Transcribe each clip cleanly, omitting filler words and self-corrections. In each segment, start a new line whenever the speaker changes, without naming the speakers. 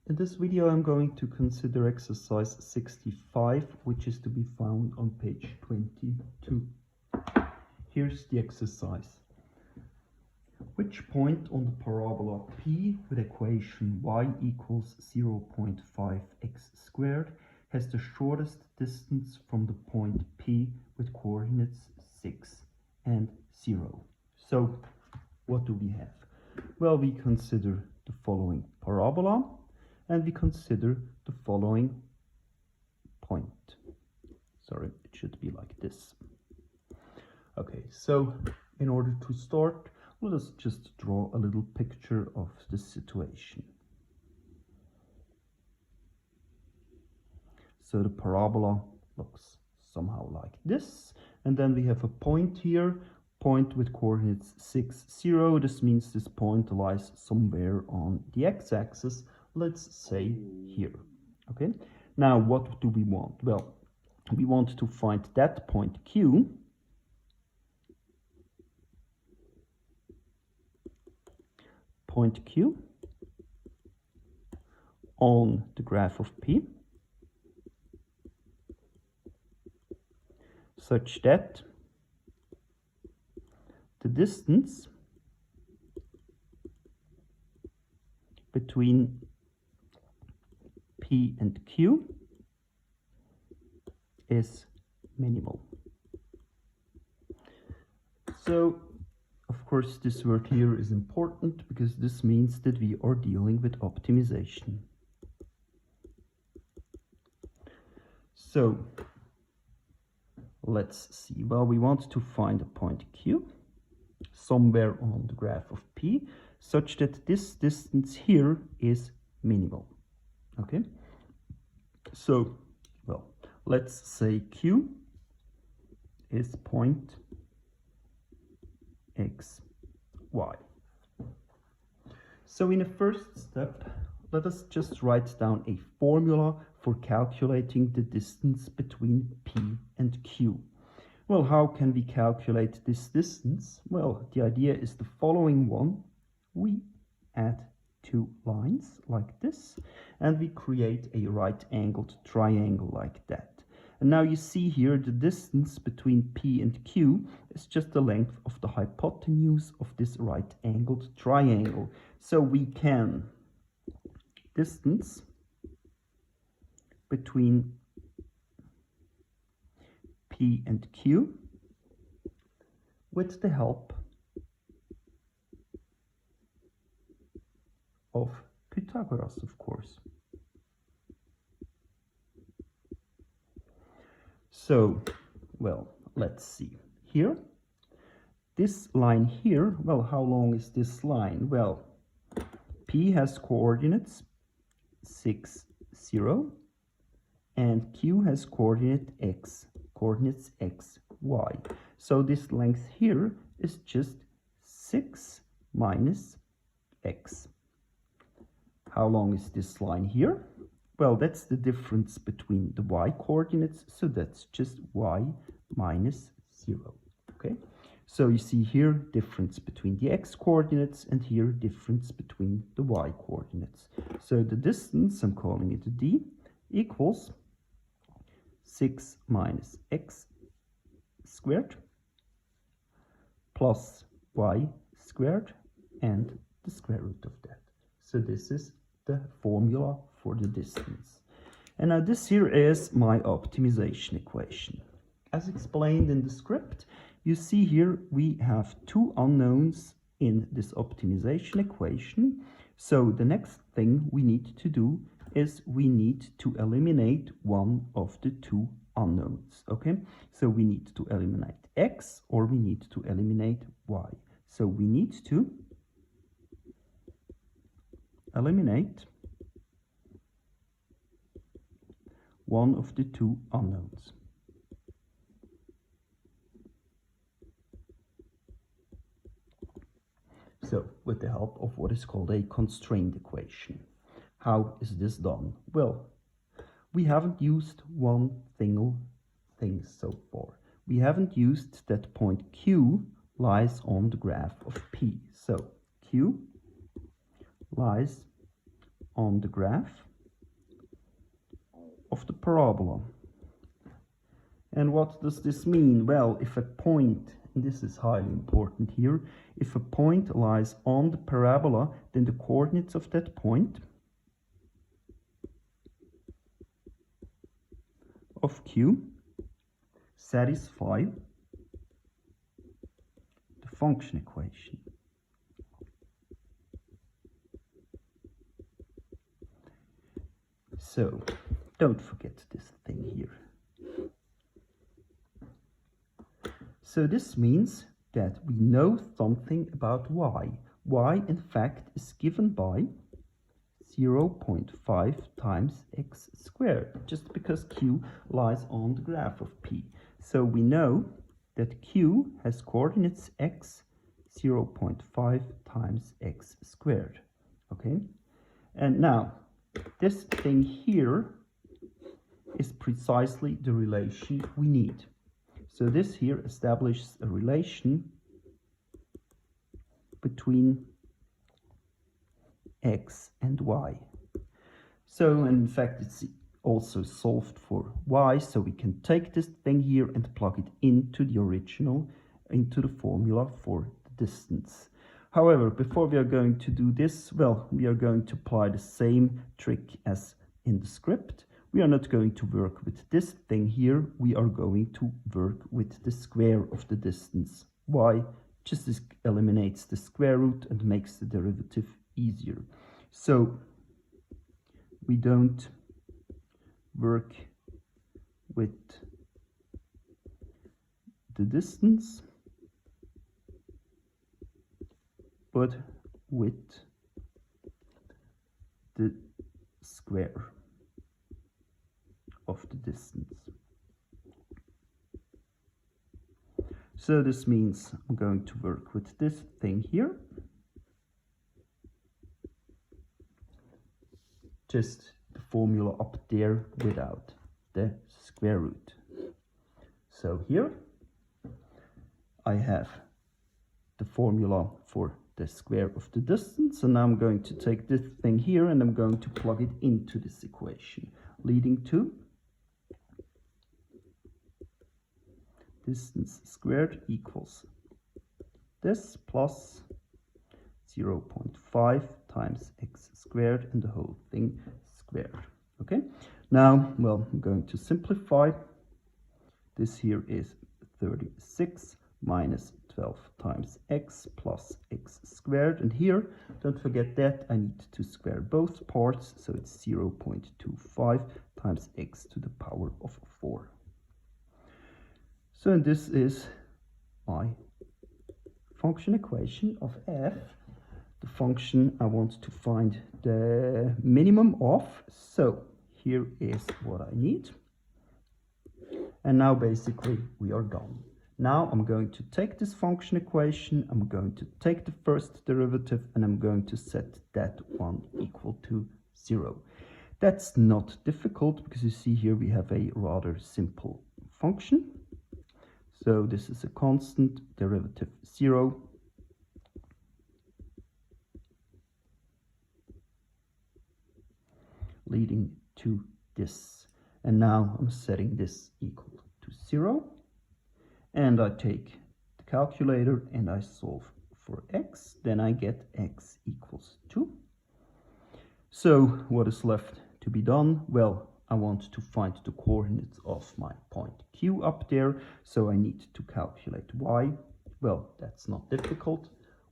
In this video I'm going to consider exercise 65, which is to be found on page 22. Here's the exercise. Which point on the parabola P with equation y equals 0.5x squared has the shortest distance from the point P with coordinates 6 and 0? So what do we have? Well, we consider the following parabola and we consider the following point. Sorry, it should be like this. Okay, so in order to start, let us just draw a little picture of the situation. So the parabola looks somehow like this, and then we have a point here, point with coordinates 6, 0. This means this point lies somewhere on the x-axis, let's say here. Okay, now what do we want? Well, we want to find that point Q, on the graph of P, such that the distance between P and Q is minimal. So, of course, this word here is important because this means that we are dealing with optimization. So, let's see. Well, we want to find a point Q somewhere on the graph of P such that this distance here is minimal. Okay? So, well, let's say Q is point X, Y. So in the first step, let us just write down a formula for calculating the distance between P and Q. Well, how can we calculate this distance? Well, the idea is the following one. We add two lines like this, and we create a right-angled triangle like that. And now you see here the distance between P and Q is just the length of the hypotenuse of this right-angled triangle. So we can distance between P and Q with the help of Pythagoras, of course. So, well, let's see. Here, this line here, well, how long is this line? Well, P has coordinates 6, 0, and Q has coordinates x, y. So this length here is just 6 minus x. How long is this line here? Well, that's the difference between the y coordinates, so that's just y minus 0. Okay, so you see here difference between the x coordinates and here difference between the y coordinates. So the distance, I'm calling it d, equals 6 minus x squared plus y squared and the square root of that. So this is the formula for the distance. And now this here is my optimization equation. As explained in the script, you see here we have two unknowns in this optimization equation. So the next thing we need to do is we need to eliminate one of the two unknowns. Okay, so we need to eliminate x or we need to eliminate y. So we need to eliminate one of the two unknowns. So, with the help of what is called a constraint equation. How is this done? Well, we haven't used one single thing so far. We haven't used that point Q lies on the graph of P. So, Q lies on the graph of the parabola. And what does this mean? Well, if a point, and this is highly important here, if a point lies on the parabola, then the coordinates of that point of Q satisfy the function equation. So, don't forget this thing here. So this means that we know something about y. Y, in fact, is given by 0.5 times x squared, just because Q lies on the graph of P. So we know that Q has coordinates x 0.5 times x squared. Okay? And now, this thing here is precisely the relation we need. So this here establishes a relation between x and y. So in fact it's also solved for y, so we can take this thing here and plug it into the formula for the distance. However, before we are going to do this, well, we are going to apply the same trick as in the script. We are not going to work with this thing here, we are going to work with the square of the distance. Y just eliminates the square root and makes the derivative easier. So we don't work with the distance, but with the square of the distance. So this means I'm going to work with this thing here. Just the formula up there without the square root. So here I have the formula for the square of the distance, and now I'm going to take this thing here and I'm going to plug it into this equation, leading to distance squared equals this plus 0.5 times x squared and the whole thing squared. Okay, now, well, I'm going to simplify. This here is 36 minus 12 times x plus x squared, and here, don't forget that I need to square both parts, so it's 0.25 times x to the power of 4. So and this is my function equation of f, the function I want to find the minimum of. So here is what I need. And now basically we are done. Now I'm going to take this function equation, I'm going to take the first derivative, and I'm going to set that one equal to 0. That's not difficult because you see here we have a rather simple function. So this is a constant, derivative 0. Leading to this. And now I'm setting this equal to 0. And I take the calculator and I solve for x. Then I get x equals 2. So what is left to be done? Well, I want to find the coordinates of my point Q up there, so I need to calculate y. Well, that's not difficult.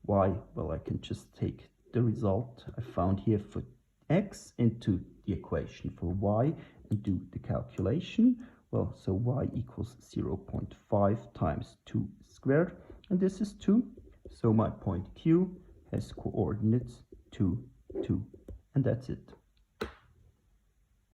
Y, well, I can just take the result I found here for x into the equation for y and do the calculation. Well, so y equals 0.5 times 2 squared, and this is 2. So my point Q has coordinates 2, 2, and that's it.